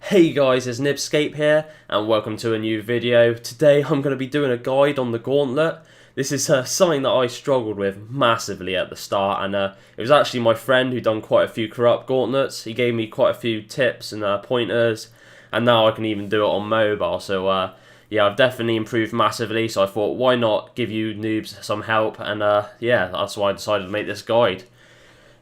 Hey guys, it's NibzScape here, and welcome to a new video. Today I'm going to be doing a guide on the gauntlet. This is something that I struggled with massively at the start, and it was actually my friend who done quite a few corrupt gauntlets. He gave me quite a few tips and pointers, and now I can even do it on mobile. So yeah, I've definitely improved massively, so I thought why not give you noobs some help, and yeah, that's why I decided to make this guide.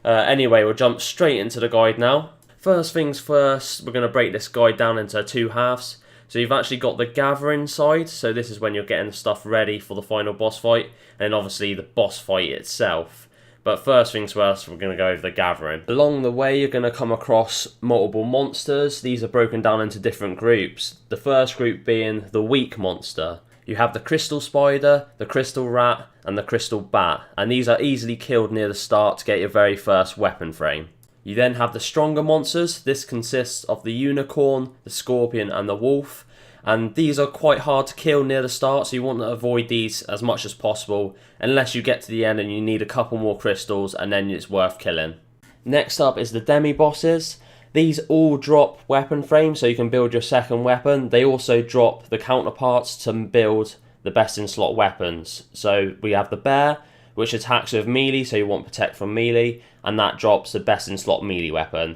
Anyway, we'll jump straight into the guide now. First things first, we're going to break this guide down into two halves. So you've actually got the gathering side, so this is when you're getting stuff ready for the final boss fight, and then obviously the boss fight itself. But first things first, we're going to go over the gathering. Along the way, you're going to come across multiple monsters. These are broken down into different groups. The first group being the weak monster. You have the crystal spider, the crystal rat, and the crystal bat, and these are easily killed near the start to get your very first weapon frame. You then have the stronger monsters. This consists of the unicorn, the scorpion, and the wolf. And these are quite hard to kill near the start, so you want to avoid these as much as possible, unless you get to the end and you need a couple more crystals, and then it's worth killing. Next up is the demi-bosses. These all drop weapon frames, so you can build your second weapon. They also drop the counterparts to build the best in slot weapons. So we have the bear, which attacks with melee, so you want protect from melee, and that drops the best in slot melee weapon.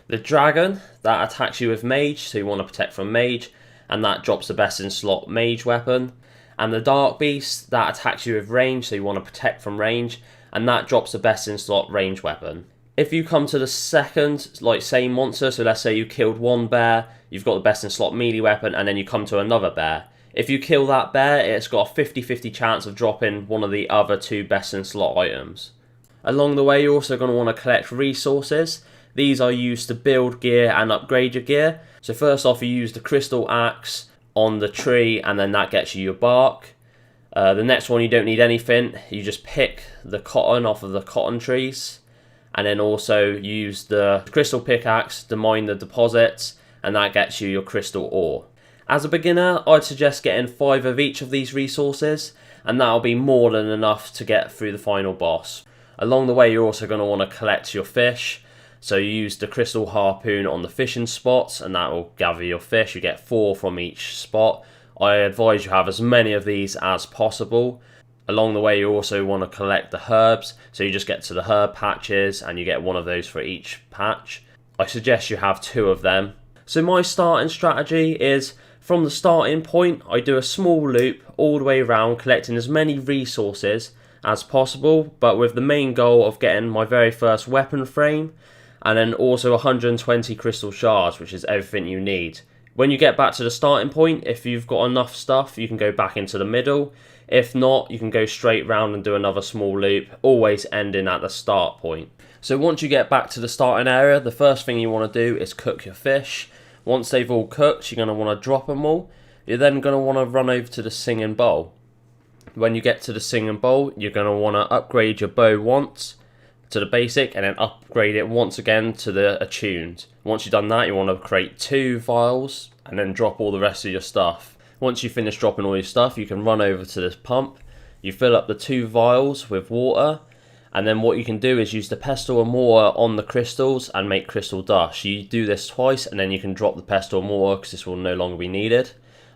The dragon, that attacks you with mage, so you want to protect from mage, and that drops the best in slot mage weapon. And the dark beast, that attacks you with range, so you want to protect from range, and that drops the best in slot range weapon. If you come to the second, same monster, so let's say you killed one bear, you've got the best in slot melee weapon, and then you come to another bear. If you kill that bear, it's got a 50-50 chance of dropping one of the other two best in slot items. Along the way, you're also going to want to collect resources. These are used to build gear and upgrade your gear. So first off, you use the crystal axe on the tree, and then that gets you your bark. The next one, you don't need anything. You just pick the cotton off of the cotton trees, and then also use the crystal pickaxe to mine the deposits, and that gets you your crystal ore. As a beginner, I'd suggest getting 5 of each of these resources, and that'll be more than enough to get through the final boss. Along the way, you're also going to want to collect your fish. So you use the crystal harpoon on the fishing spots, and that will gather your fish. You get 4 from each spot. I advise you have as many of these as possible. Along the way, you also want to collect the herbs. So you just get to the herb patches, and you get 1 of those for each patch. I suggest you have 2 of them. So my starting strategy is, from the starting point, I do a small loop all the way around, collecting as many resources as possible, but with the main goal of getting my very first weapon frame, and then also 120 crystal shards, which is everything you need. When you get back to the starting point, if you've got enough stuff, you can go back into the middle. If not, you can go straight round and do another small loop, always ending at the start point. So once you get back to the starting area, the first thing you want to do is cook your fish. Once they've all cooked, you're going to want to drop them all. You're then going to want to run over to the singing bowl. When you get to the singing bowl, you're going to want to upgrade your bow once to the basic, and then upgrade it once again to the attuned. Once you've done that, you want to create 2 vials, and then drop all the rest of your stuff. Once you finish dropping all your stuff, you can run over to this pump. You fill up the 2 vials with water, and then what you can do is use the pestle and mortar on the crystals and make crystal dust. You do this twice, and then you can drop the pestle and mortar because this will no longer be needed.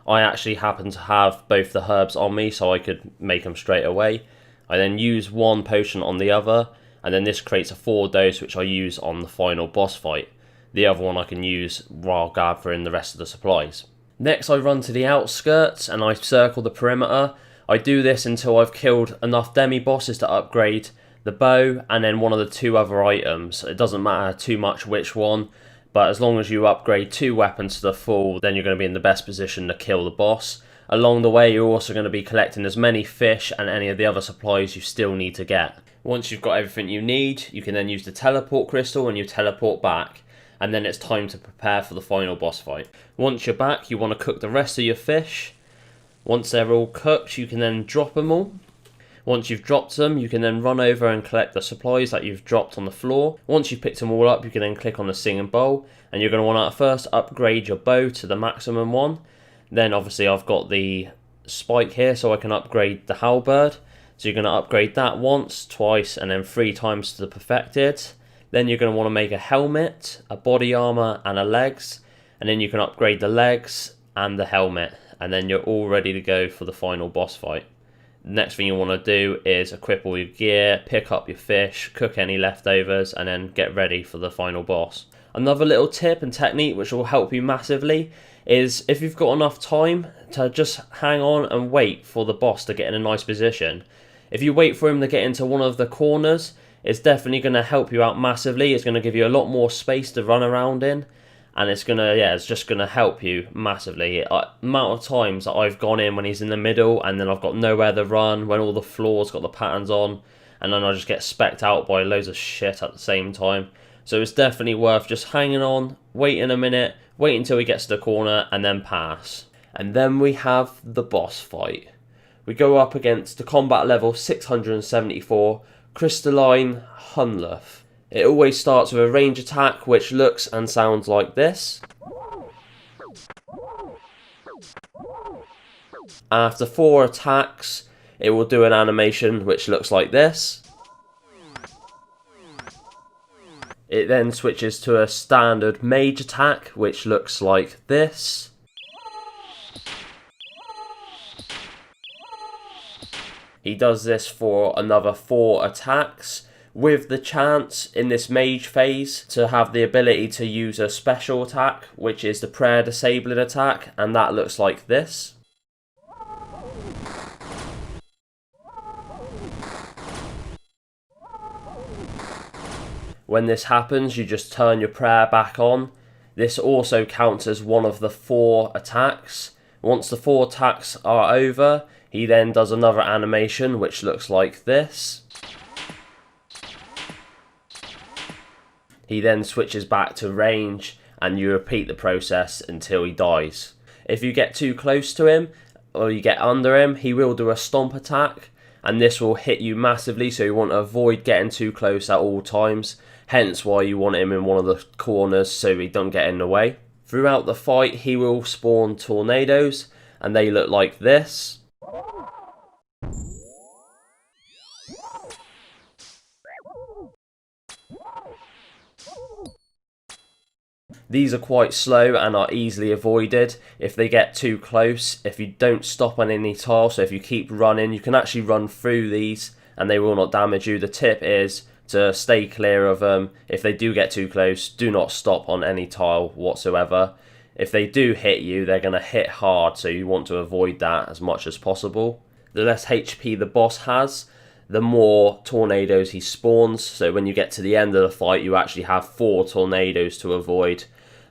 I actually happen to have both the herbs on me, so I could make them straight away. I then use 1 potion on the other, and then this creates a 4 dose, which I use on the final boss fight. The other one I can use while gathering the rest of the supplies. Next, I run to the outskirts and I circle the perimeter. I do this until I've killed enough demi-bosses to upgrade the bow and then one of the 2 other items. It doesn't matter too much which one, but as long as you upgrade 2 weapons to the full, then you're going to be in the best position to kill the boss. Along the way, you're also going to be collecting as many fish and any of the other supplies you still need to get. Once you've got everything you need, you can then use the teleport crystal and you teleport back, and then it's time to prepare for the final boss fight. Once you're back, you want to cook the rest of your fish. Once they're all cooked, you can then drop them all. Once you've dropped them, you can then run over and collect the supplies that you've dropped on the floor. Once you've picked them all up, you can then click on the singing bowl, and you're going to want to first upgrade your bow to the maximum one. Then obviously I've got the spike here, so I can upgrade the halberd. So you're going to upgrade that once, twice, and then 3 times to the perfected. Then you're going to want to make a helmet, a body armor, and a legs. and then you can upgrade the legs and the helmet, and then you're all ready to go for the final boss fight. Next thing you want to do is equip all your gear, pick up your fish, cook any leftovers, and then get ready for the final boss. Another little tip and technique which will help you massively is if you've got enough time to just hang on and wait for the boss to get in a nice position. If you wait for him to get into one of the corners, it's definitely going to help you out massively. It's going to give you a lot more space to run around in. And it's just gonna help you massively. Amount of times that I've gone in when he's in the middle, and then I've got nowhere to run when all the floors got the patterns on, and then I just get specced out by loads of shit at the same time. So it's definitely worth just hanging on, waiting a minute, wait until he gets to the corner, and then pass. And then we have the boss fight. We go up against the combat level 674 Crystalline Hunluff. It always starts with a range attack which looks and sounds like this. After 4 attacks, it will do an animation which looks like this. It then switches to a standard mage attack which looks like this. He does this for another 4 attacks, with the chance in this mage phase to have the ability to use a special attack, which is the prayer disabling attack, and that looks like this. When this happens, you just turn your prayer back on. This also counts as one of the 4 attacks. Once the 4 attacks are over, he then does another animation which looks like this. He then switches back to range, and you repeat the process until he dies. If you get too close to him, or you get under him, he will do a stomp attack, and this will hit you massively, so you want to avoid getting too close at all times. Hence why you want him in one of the corners so he don't get in the way. Throughout the fight, he will spawn tornadoes, and they look like this. These are quite slow and are easily avoided if they get too close. If you don't stop on any tile, so if you keep running, you can actually run through these and they will not damage you. The tip is to stay clear of them. If they do get too close, do not stop on any tile whatsoever. If they do hit you, they're going to hit hard, so you want to avoid that as much as possible. The less HP the boss has, the more tornadoes he spawns, so when you get to the end of the fight, you actually have 4 tornadoes to avoid.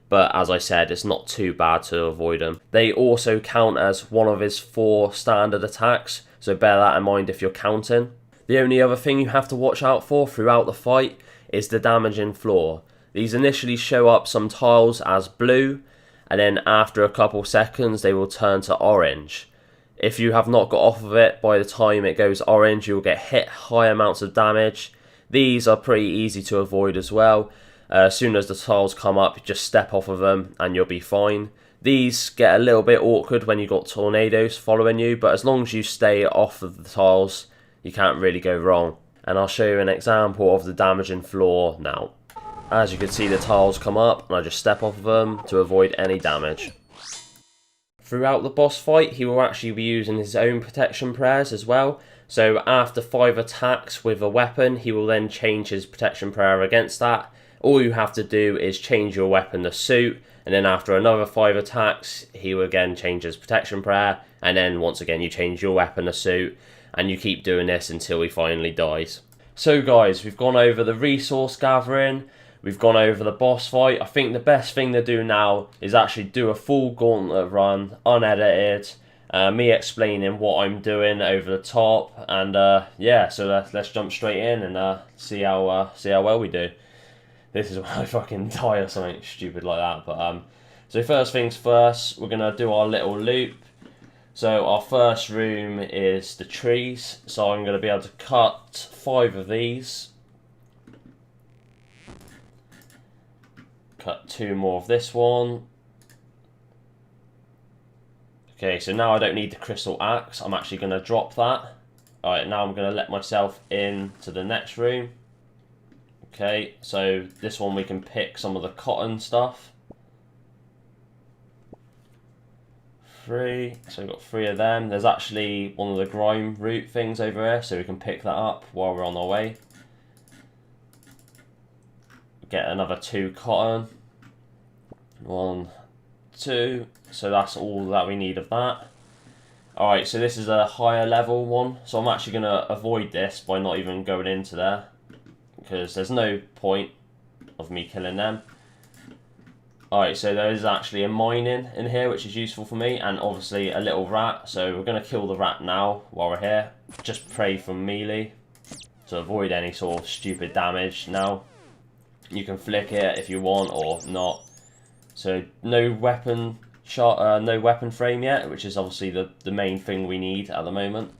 But as I said, it's not too bad to avoid them. They also count as one of his 4 standard attacks, so bear that in mind if you're counting. The only other thing you have to watch out for throughout the fight is the damaging floor. These initially show up some tiles as blue, and then after a couple seconds they will turn to orange. If you have not got off of it by the time it goes orange, you'll get hit high amounts of damage. These are pretty easy to avoid as well. As soon as the tiles come up, just step off of them and you'll be fine. These get a little bit awkward when you've got tornadoes following you, but as long as you stay off of the tiles, you can't really go wrong. And I'll show you an example of the damaging floor now. As you can see, the tiles come up and I just step off of them to avoid any damage. Throughout the boss fight, he will actually be using his own protection prayers as well. So after 5 attacks with a weapon, he will then change his protection prayer against that. All you have to do is change your weapon to suit, and then after another 5 attacks, he will again change his protection prayer, and then once again you change your weapon to suit, and you keep doing this until he finally dies. So guys, we've gone over the resource gathering, we've gone over the boss fight. I think the best thing to do now is actually do a full gauntlet run, unedited, me explaining what I'm doing over the top, and yeah, so let's jump straight in and see how well we do. This is when I fucking die or something stupid like that. But so first things first, we're gonna do our little loop. So our first room is the trees. So I'm gonna be able to cut 5 of these. Cut 2 more of this one. Okay, so now I don't need the crystal axe. I'm actually gonna drop that. Alright, now I'm gonna let myself in to the next room. Okay, so this one we can pick some of the cotton stuff. 3. So we've got 3 of them. There's actually one of the grime root things over here, so we can pick that up while we're on our way. Get another 2 cotton. 1, 2. So that's all that we need of that. Alright, so this is a higher level one. So I'm actually going to avoid this by not even going into there, because there's no point of me killing them. Alright, so there is actually a mining in here, which is useful for me, and obviously a little rat. So we're going to kill the rat now while we're here. Just pray for melee to avoid any sort of stupid damage now. You can flick it if you want or not. So no weapon shot, no weapon frame yet, which is obviously the main thing we need at the moment.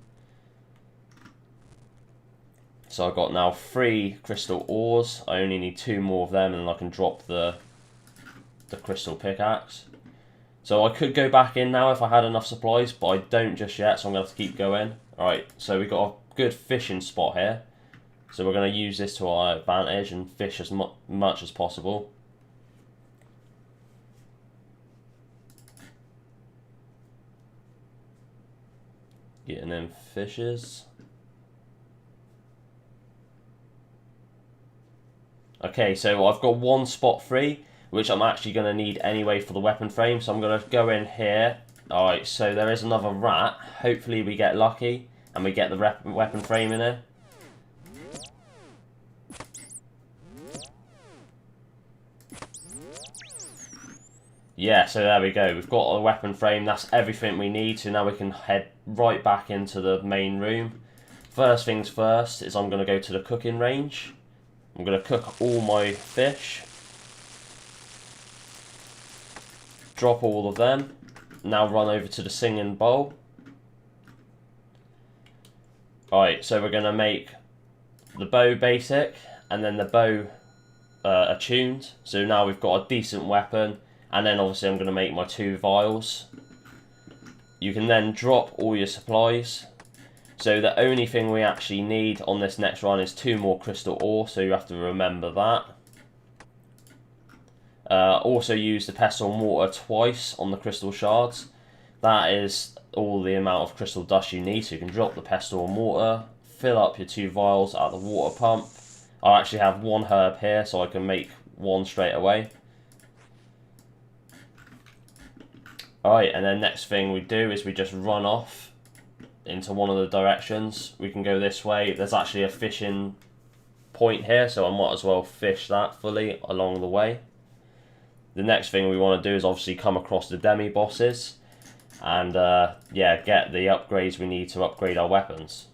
So I've got now 3 crystal ores. I only need 2 more of them, and I can drop the crystal pickaxe. So I could go back in now if I had enough supplies, but I don't just yet, so I'm going to have to keep going. Alright, so we've got a good fishing spot here. So we're going to use this to our advantage and fish as much as possible. Getting them fishes. Okay, so I've got 1 spot free, which I'm actually going to need anyway for the weapon frame. So I'm going to go in here. Alright, so there is another rat. Hopefully we get lucky and we get the weapon frame in here. Yeah, so there we go. We've got a weapon frame. That's everything we need. So now we can head right back into the main room. First things first is I'm going to go to the cooking range. I'm going to cook all my fish. Drop all of them. Now run over to the singing bowl. Alright, so we're going to make the bow basic and then the bow attuned. So now we've got a decent weapon. And then obviously I'm going to make my 2 vials. You can then drop all your supplies. So the only thing we actually need on this next run is 2 more crystal ore, so you have to remember that. Also use the pestle and mortar twice on the crystal shards. That is all the amount of crystal dust you need, so you can drop the pestle and mortar, fill up your 2 vials at the water pump. I actually have 1 herb here, so I can make 1 straight away. Alright, and then next thing we do is we just run off into one of the directions. We can go this way. There's actually a fishing point here, so I might as well fish that fully along the way. The next thing we want to do is obviously come across the demi-bosses and yeah, get the upgrades we need to upgrade our weapons.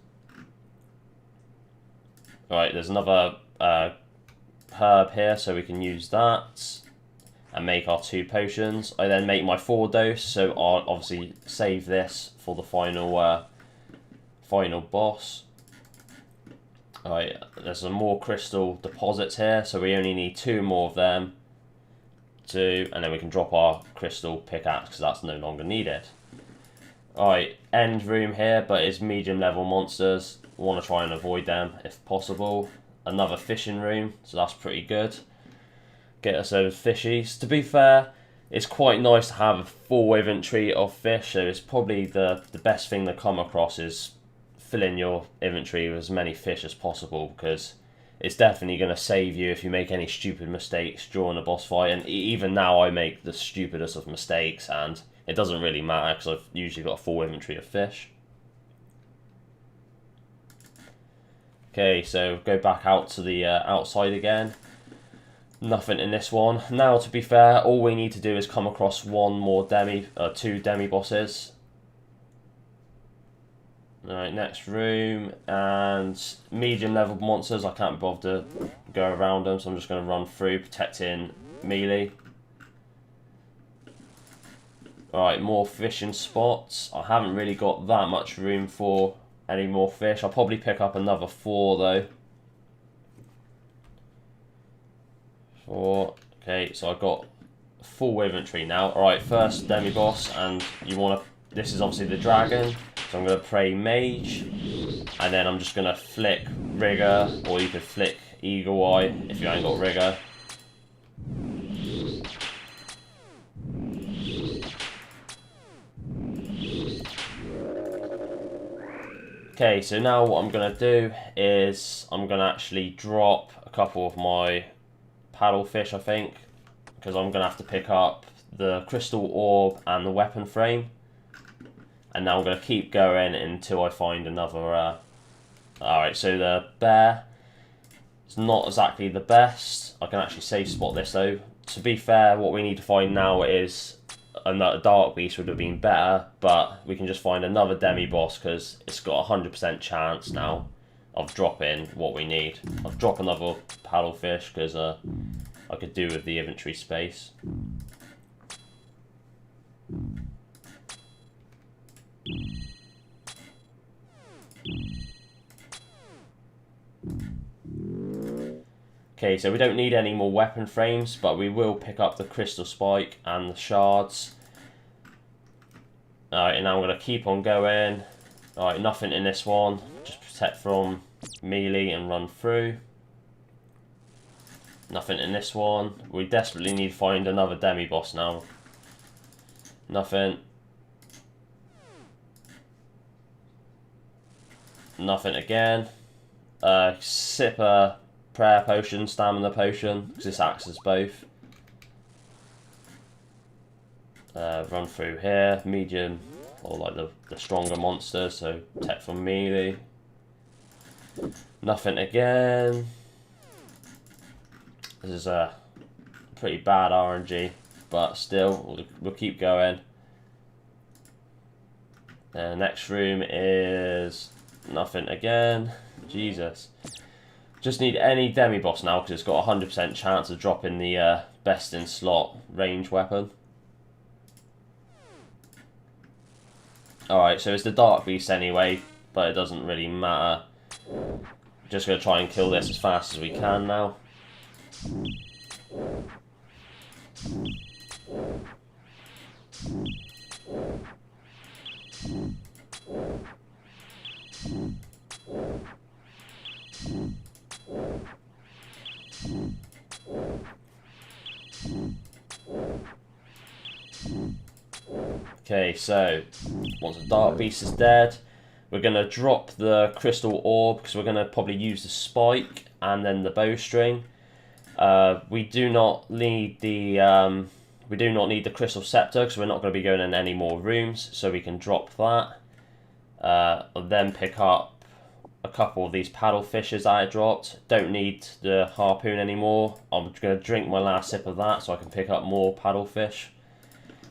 Alright, there's another herb here, so we can use that and make our 2 potions. I then make my 4 dose, so I'll obviously save this for the final final boss. Alright, there's some more crystal deposits here, so we only need 2 more of them. 2, and then we can drop our crystal pickaxe because that's no longer needed. Alright, end room here, but it's medium level monsters. We want to try and avoid them if possible. Another fishing room, so that's pretty good. Get us those fishies. To be fair, it's quite nice to have a full inventory of fish, so it's probably the best thing to come across is filling your inventory with as many fish as possible, because it's definitely going to save you if you make any stupid mistakes during a boss fight. And even now I make the stupidest of mistakes and it doesn't really matter because I've usually got a full inventory of fish. Okay, so go back out to the outside again. Nothing in this one. Now, to be fair, all we need to do is come across 2 demi bosses. Alright, next room, and medium level monsters. I can't be bothered to go around them, so I'm just going to run through, protecting melee. Alright, more fishing spots. I haven't really got that much room for any more fish. I'll probably pick up another 4 though. 4. Okay, so I've got full inventory now. Alright, first demi boss, and you want to. This is obviously the dragon. So I'm going to pray mage, and then I'm just going to flick rigger, or you could flick eagle eye if you ain't got rigger. Okay, so now what I'm going to do is I'm going to actually drop a couple of my paddlefish, I think, because I'm going to have to pick up the crystal orb and the weapon frame. And now I'm going to keep going until I find another... Alright, so the bear is not exactly the best. I can actually safe spot this though. To be fair, what we need to find now is another dark beast would have been better, but we can just find another demi-boss because it's got a 100% chance now of dropping what we need. I'll drop another paddlefish because I could do with the inventory space. Okay, so we don't need any more weapon frames, but we will pick up the crystal spike and the shards. Alright, and now I'm going to keep on going. Alright, nothing in this one. Just protect from melee and run through. Nothing in this one. We desperately need to find another demi-boss now. Nothing. Nothing again. Sip a prayer potion, stamina potion, because this acts as both. Run through here, medium, or like the stronger monsters, so protect from melee. Nothing again. This is a pretty bad RNG, but still, we'll keep going. Next room is nothing again. Jesus. Just need any demi-boss now because it's got a 100% chance of dropping the best in slot range weapon. Alright, so it's the Dark Beast anyway, but it doesn't really matter. Just going to try and kill this as fast as we can now. Okay, so once the Dark Beast is dead, we're going to drop the crystal orb because we're going to probably use the spike and then the bowstring. We do not need the crystal scepter because we're not going to be going in any more rooms, so we can drop that. Then pick up a couple of these paddlefishes that I dropped. Don't need the harpoon anymore. I'm going to drink my last sip of that so I can pick up more paddlefish.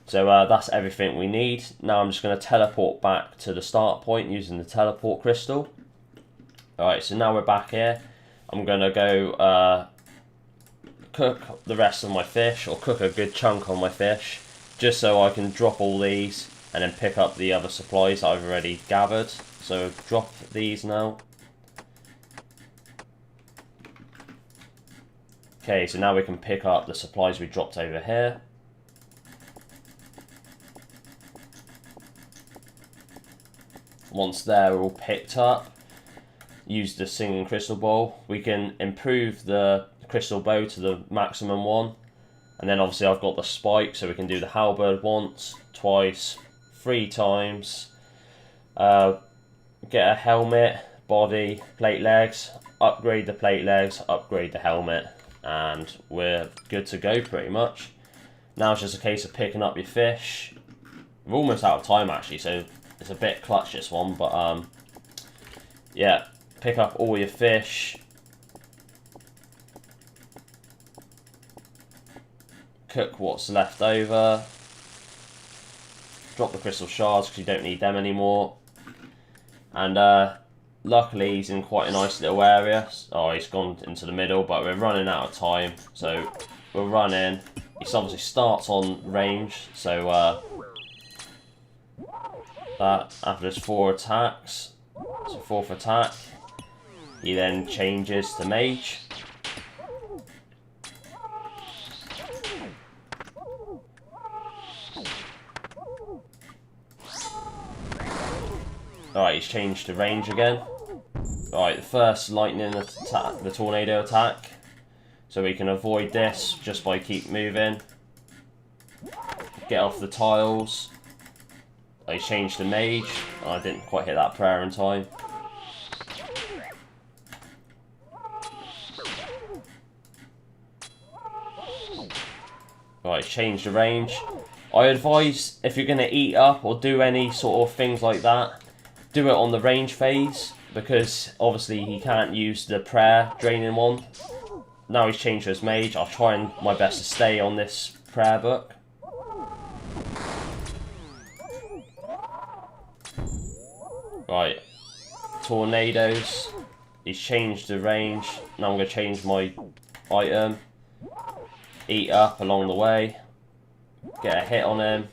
So that's everything we need. Now I'm just going to teleport back to the start point using the teleport crystal. Alright, so now we're back here. I'm going to go cook the rest of my fish, or cook a good chunk on my fish, just so I can drop all these and then pick up the other supplies that I've already gathered. So drop these now. Okay, so now we can pick up the supplies we dropped over here. Once they're all picked up, use the singing crystal bowl. We can improve the crystal bow to the maximum one. And then obviously I've got the spike, so we can do the halberd once, twice, 3 times. Get a helmet, body, plate legs, upgrade the plate legs, upgrade the helmet, and we're good to go pretty much. Now it's just a case of picking up your fish. We're almost out of time actually, so it's a bit clutch this one, but yeah, pick up all your fish. Cook what's left over. Drop the crystal shards because you don't need them anymore. And luckily he's in quite a nice little area. Oh, he's gone into the middle, but we're running out of time. So we'll run in. He obviously starts on range, so that after his 4 attacks, so 4th attack, he then changes to mage. Alright, he's changed to range again. Alright, the first lightning attack, the tornado attack. So we can avoid this just by keep moving. Get off the tiles. I changed to mage. I didn't quite hit that prayer in time. Right, change the range. I advise if you're going to eat up or do any sort of things like that, do it on the range phase, because obviously he can't use the prayer draining one. Now he's changed to his mage. I'll try my best to stay on this prayer book. Right, tornadoes. He's changed the range. Now I'm going to change my item. Eat up along the way. Get a hit on him.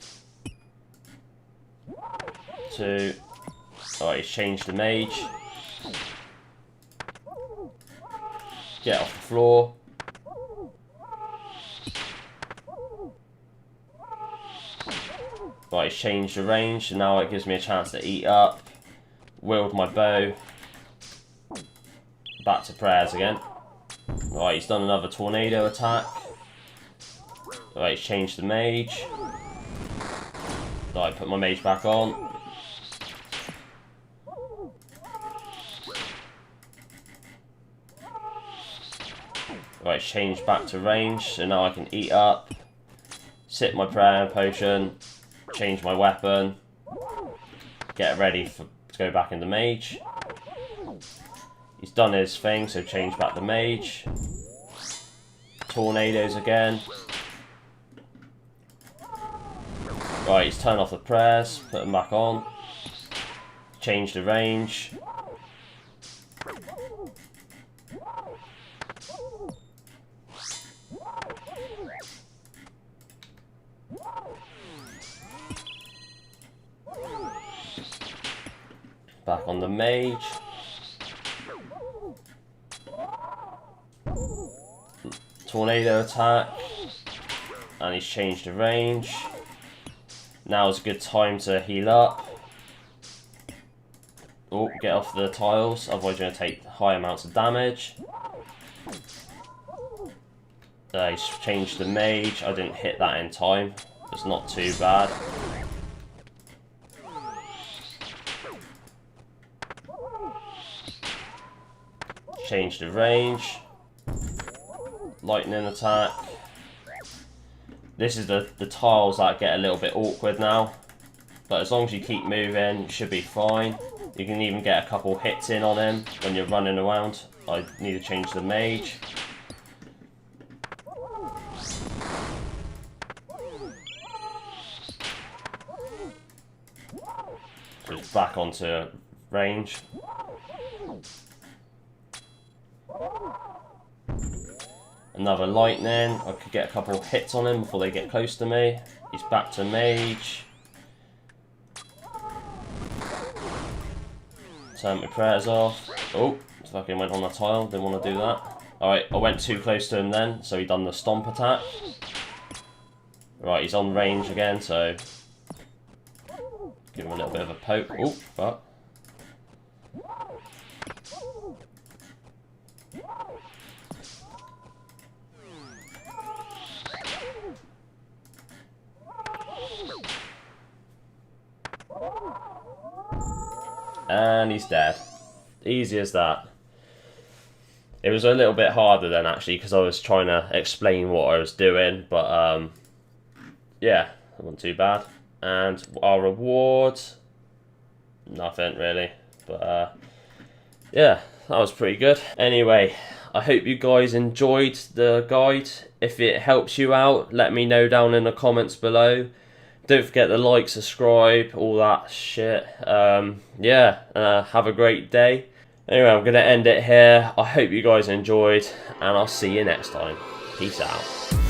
2. Alright, he's changed the mage. Get off the floor. Right, he's changed the range, and now it gives me a chance to eat up. Wield my bow. Back to prayers again. Right, he's done another tornado attack. Right, he's changed the mage. Right, put my mage back on. Right, change back to range, so now I can eat up. Sit my prayer potion. Change my weapon. Get ready to go back into mage. He's done his thing, so change back the mage. Tornadoes again. Right, he's turned off the prayers, put them back on. Change the range. Back on the mage. Tornado attack. And he's changed the range. Now is a good time to heal up. Oh, get off the tiles, otherwise you're going to take high amounts of damage. He's changed the mage. I didn't hit that in time. It's not too bad. Change the range. Lightning attack. This is the tiles that get a little bit awkward now. But as long as you keep moving, you should be fine. You can even get a couple hits in on him when you're running around. I need to change the mage. Just back onto range. Another lightning. I could get a couple of hits on him before they get close to me. He's back to mage. Turn my prayers off. Oh, fucking went on the tile. Didn't want to do that. Alright, I went too close to him then, so he done the stomp attack. Right, he's on range again, so give him a little bit of a poke. Oh, fuck. And he's dead. Easy as that. It was a little bit harder then actually because I was trying to explain what I was doing, but yeah, it wasn't too bad. And our reward, nothing really, but yeah, that was pretty good. Anyway, I hope you guys enjoyed the guide. If it helps you out, let me know down in the comments below. Don't forget to like, subscribe, all that shit. Yeah, have a great day. Anyway, I'm going to end it here. I hope you guys enjoyed, and I'll see you next time. Peace out.